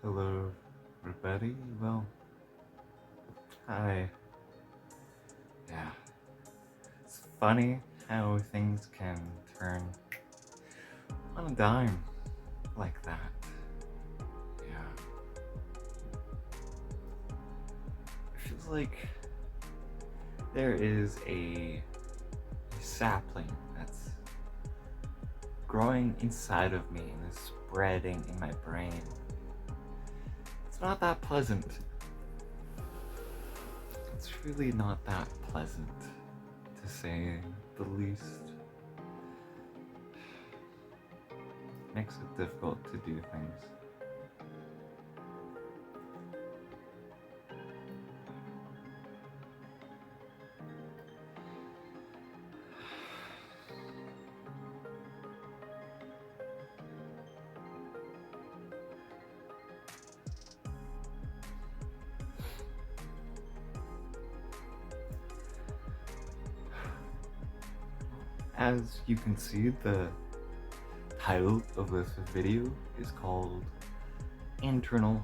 Hello, everybody. Well, hi. Yeah, it's funny how things can turn on a dime like that. Yeah, it feels like there is a sapling that's growing inside of me and is spreading in my brain. It's not that pleasant. It's really not that pleasant, to say the least. Makes it difficult to do things. As you can see, the title of this video is called Internal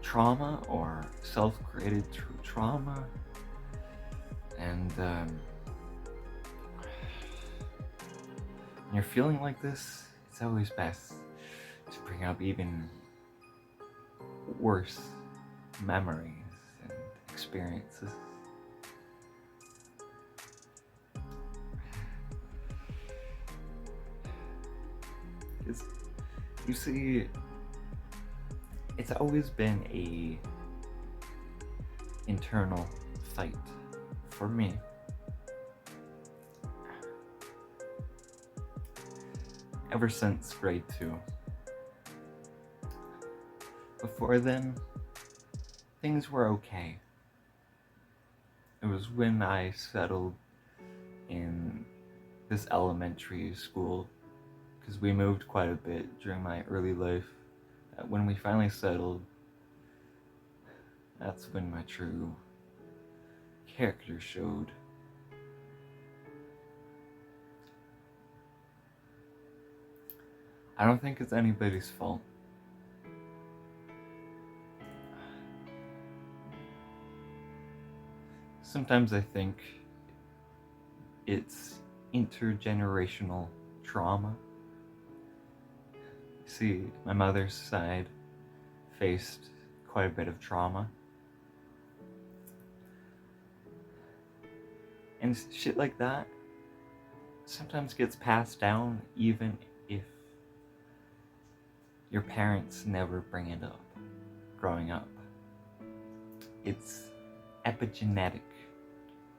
Trauma or Self-Created Trauma. And when you're feeling like this, it's always best to bring up even worse memories and experiences. You see, it's always been a internal fight for me. Ever since grade 2. Before then, things were okay. It was when I settled in this elementary school, because we moved quite a bit during my early life. When we finally settled, that's when my true character showed. I don't think it's anybody's fault. Sometimes I think it's intergenerational trauma. See, my mother's side faced quite a bit of trauma. And shit like that sometimes gets passed down even if your parents never bring it up growing up. It's epigenetic.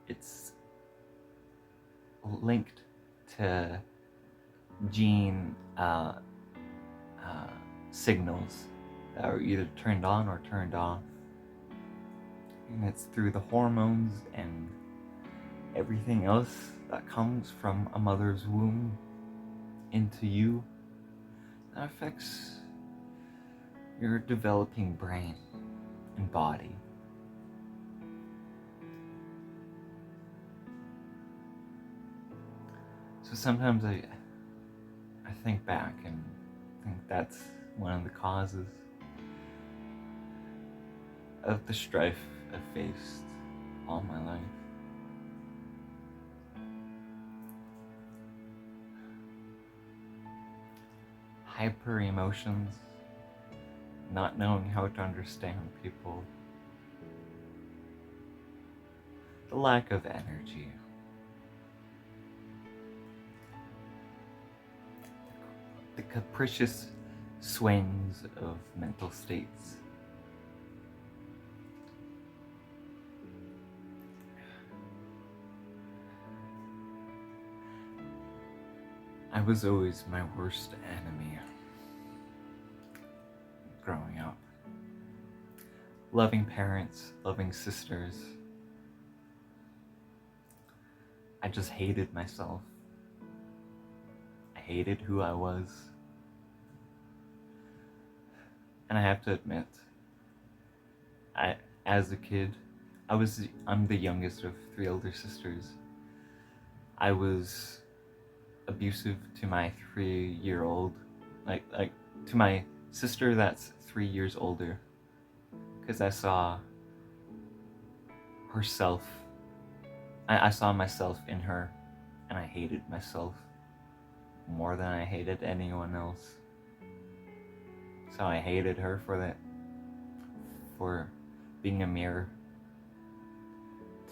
It's linked to gene signals that are either turned on or turned off. And it's through the hormones and everything else that comes from a mother's womb into you that affects your developing brain and body. So sometimes I think back and think that's one of the causes of the strife I've faced all my life. Hyper emotions, not knowing how to understand people, the lack of energy, the capricious swings of mental states. I was always my worst enemy growing up. Loving parents, loving sisters. I just hated myself. I hated who I was. And I have to admit, as a kid, I'm the youngest of 3 older sisters. I was abusive to my 3-year-old, like to my sister that's 3 years older, because I saw herself. I saw myself in her, and I hated myself more than I hated anyone else. So I hated her for being a mirror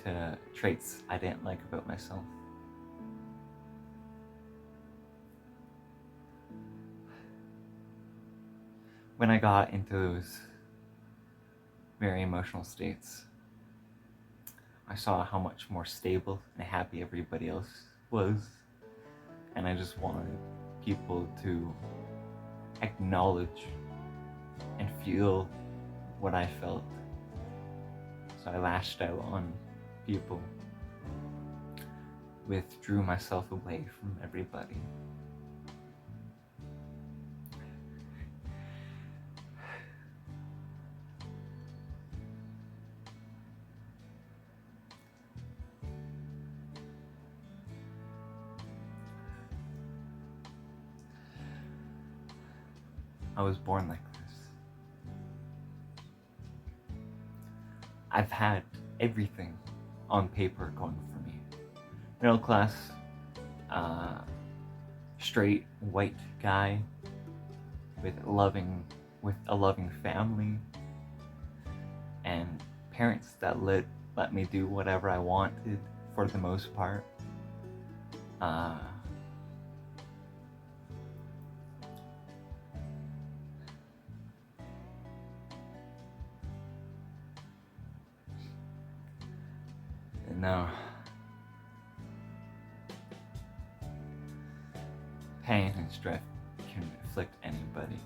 to traits I didn't like about myself. When I got into those very emotional states, I saw how much more stable and happy everybody else was, and I just wanted people to acknowledge and feel what I felt. So I lashed out on people, withdrew myself away from everybody. I was born like this. I've had everything on paper going for me. Middle class, straight white guy with a loving family, and parents that let me do whatever I wanted for the most part. No. Pain and stress can afflict anybody.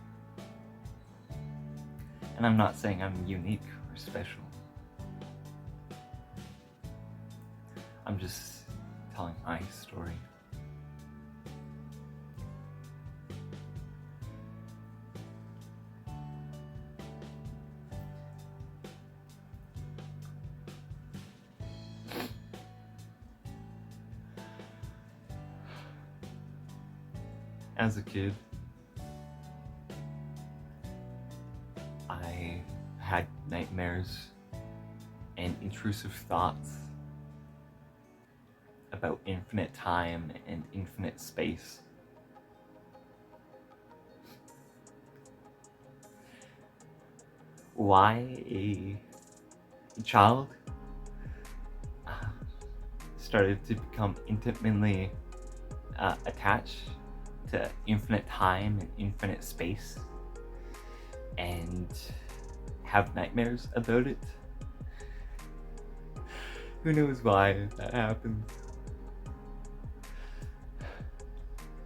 And I'm not saying I'm unique or special. I'm just telling my story. As a kid, I had nightmares and intrusive thoughts about infinite time and infinite space. Why a child started to become intimately attached to infinite time and infinite space and have nightmares about it. Who knows why that happens?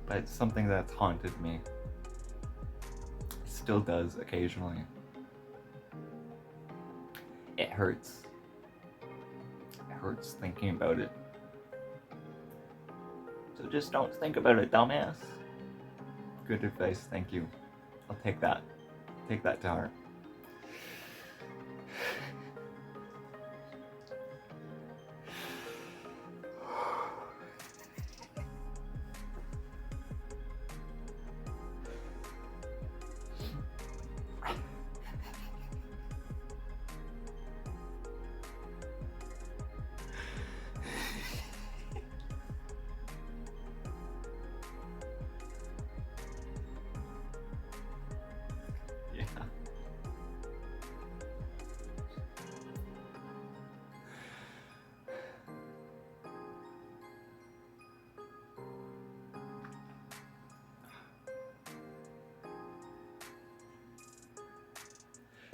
But it's something that's haunted me. It still does occasionally. It hurts. It hurts thinking about it. So just don't think about it, dumbass. Good advice, thank you. I'll take that. Take that to heart.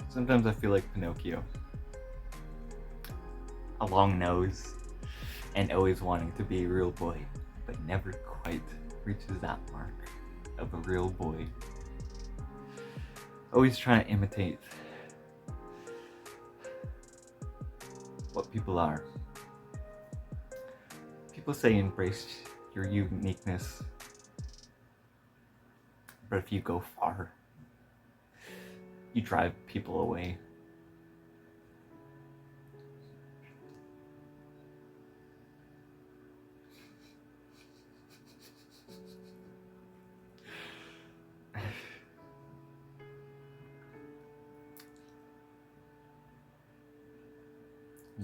Sometimes I feel like Pinocchio. A long nose, and always wanting to be a real boy, but never quite reaches that mark of a real boy. Always trying to imitate what people are. People say embrace your uniqueness, but if you go far, you drive people away.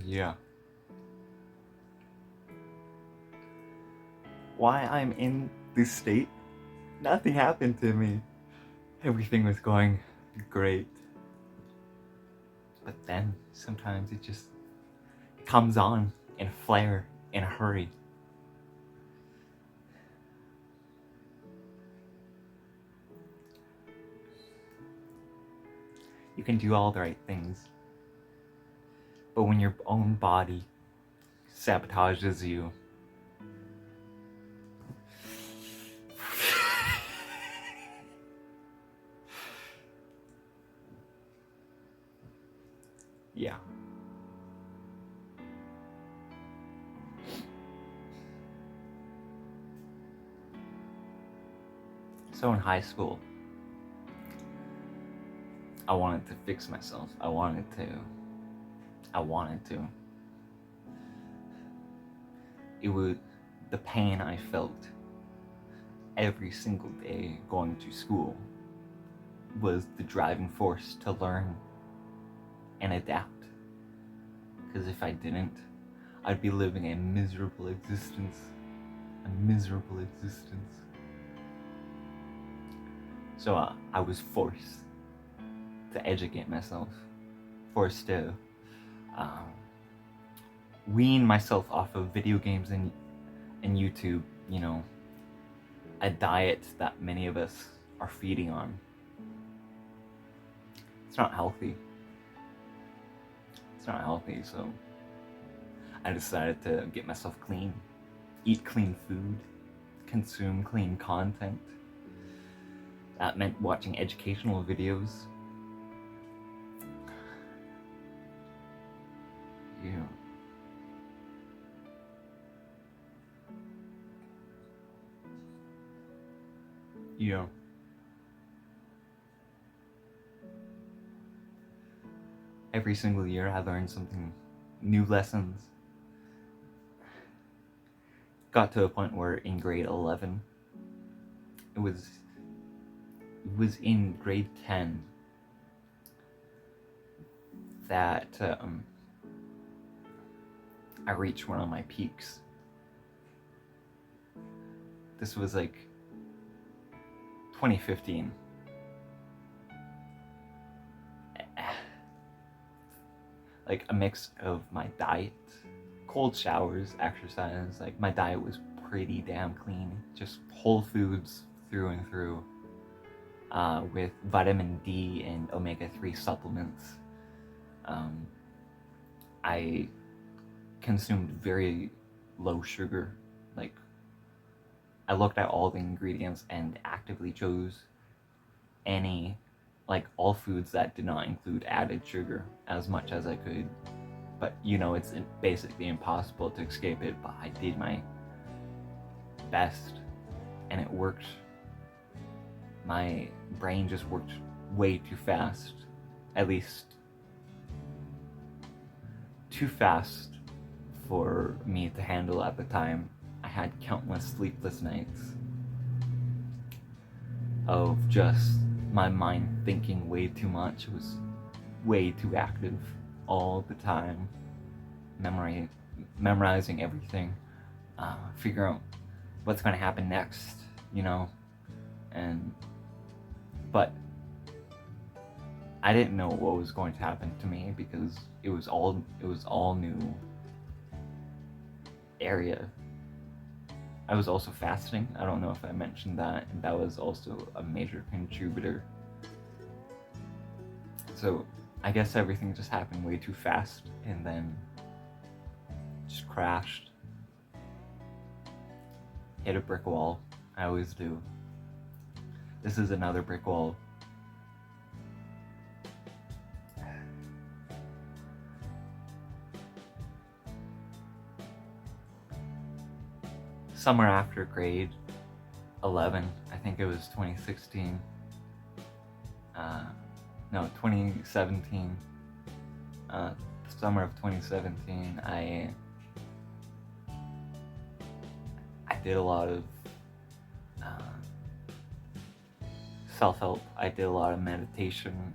Yeah. Why I'm in this state? Nothing happened to me. Everything was going great. But then sometimes it just comes on in a flare, in a hurry. You can do all the right things, but when your own body sabotages you, yeah. So in high school, I wanted to fix myself. I wanted to. It was the pain I felt every single day going to school was the driving force to learn and adapt. Because if I didn't, I'd be living a miserable existence. So I was forced to educate myself, forced to wean myself off of video games and YouTube, you know, a diet that many of us are feeding on. It's not healthy. So I decided to get myself clean, eat clean food, consume clean content. That meant watching educational videos. Yeah. Yeah. Every single year I learned something, new lessons. Got to a point where in grade 11, it was in grade 10 that I reached one of my peaks. This was like 2015. Like a mix of my diet, cold showers, exercise. Like my diet was pretty damn clean, just whole foods through and through, with vitamin D and omega-3 supplements. I consumed very low sugar. Like I looked at all the ingredients and actively chose any, like all foods that did not include added sugar as much as I could. But you know, it's basically impossible to escape it, but I did my best and it worked. My brain just worked way too fast, at least too fast for me to handle at the time. I had countless sleepless nights of just my mind thinking way too much. It was way too active all the time, memorizing everything, figuring out what's going to happen next, you know. But I didn't know what was going to happen to me because it was all new area. I was also fasting. I don't know if I mentioned that. That was also a major contributor. So I guess everything just happened way too fast and then just crashed. Hit a brick wall. I always do. This is another brick wall. Summer after grade 11, I think it was 2016. No, 2017. Summer of 2017, I did a lot of self-help. I did a lot of meditation,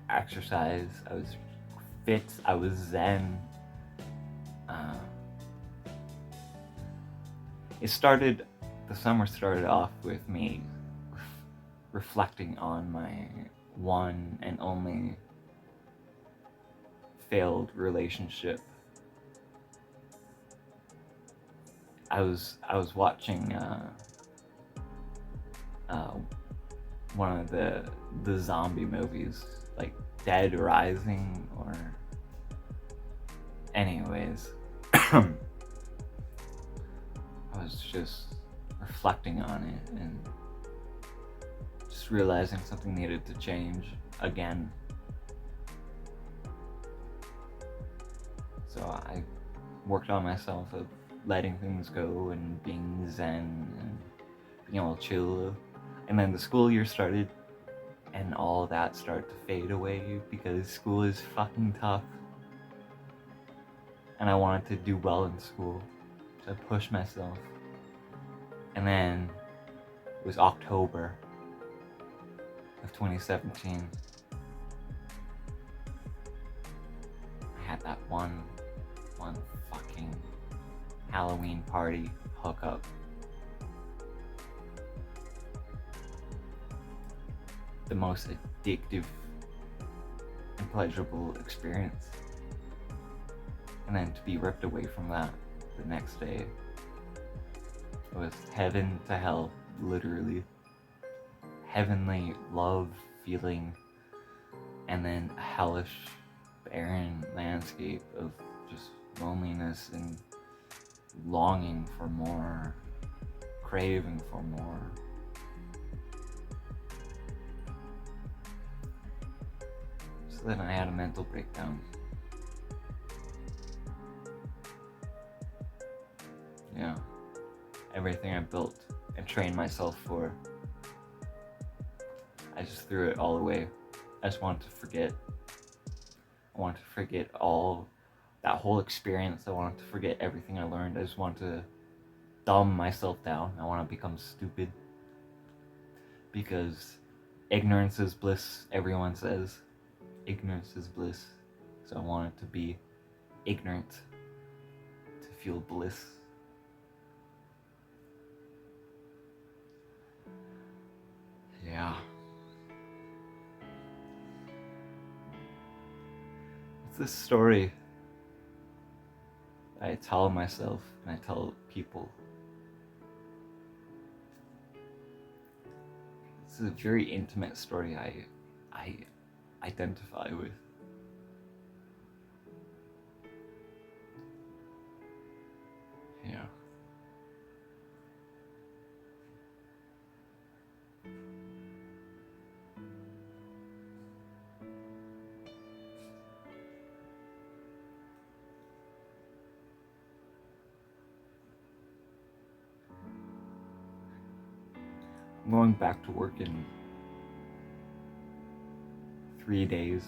exercise. I was fit. I was zen. The summer started off with me reflecting on my one and only failed relationship. I was watching one of the zombie movies, like Dead Rising, or anyways. I was just reflecting on it and just realizing something needed to change again. So I worked on myself of letting things go and being zen and being able to chill. And then the school year started and all that started to fade away because school is fucking tough. And I wanted to do well in school, so I pushed myself. And then it was October of 2017. I had that one fucking Halloween party hookup. The most addictive and pleasurable experience. And then to be ripped away from that the next day, it was heaven to hell, literally. Heavenly love feeling, and then a hellish, barren landscape of just loneliness and longing for more, craving for more. So then I had a mental breakdown. Yeah, everything I built and trained myself for, I just threw it all away. I just wanted to forget. I wanted to forget all that whole experience. I wanted to forget everything I learned. I just wanted to dumb myself down. I want to become stupid. Because ignorance is bliss, everyone says. Ignorance is bliss. So I wanted to be ignorant to feel bliss. Yeah. It's this story I tell myself and I tell people. It's a very intimate story I identify with. Yeah. I'm going back to work in 3 days.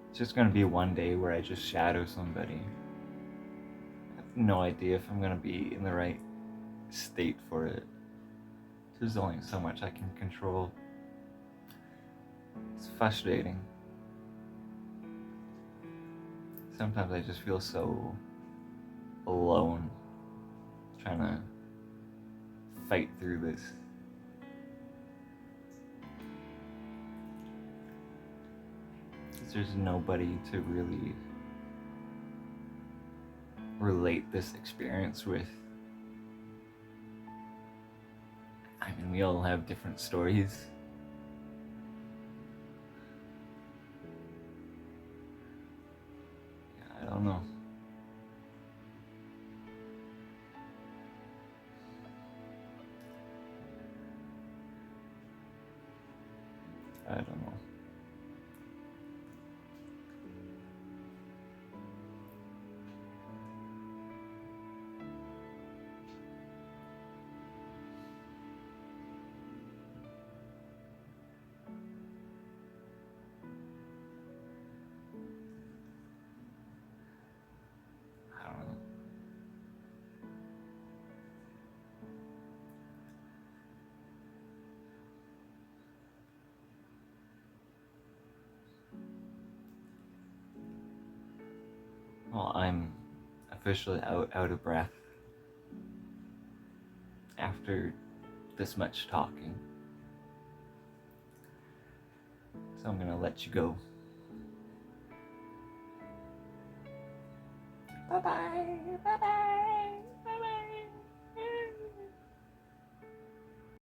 It's just gonna be one day where I just shadow somebody. I have no idea if I'm gonna be in the right state for it. There's only so much I can control. It's frustrating. Sometimes I just feel so alone trying to fight through this. Because there's nobody to really relate this experience with. I mean, we all have different stories. I don't know. I don't know. I don't know. Well, I'm officially out of breath after this much talking. So I'm gonna let you go. Bye-bye. Bye-bye.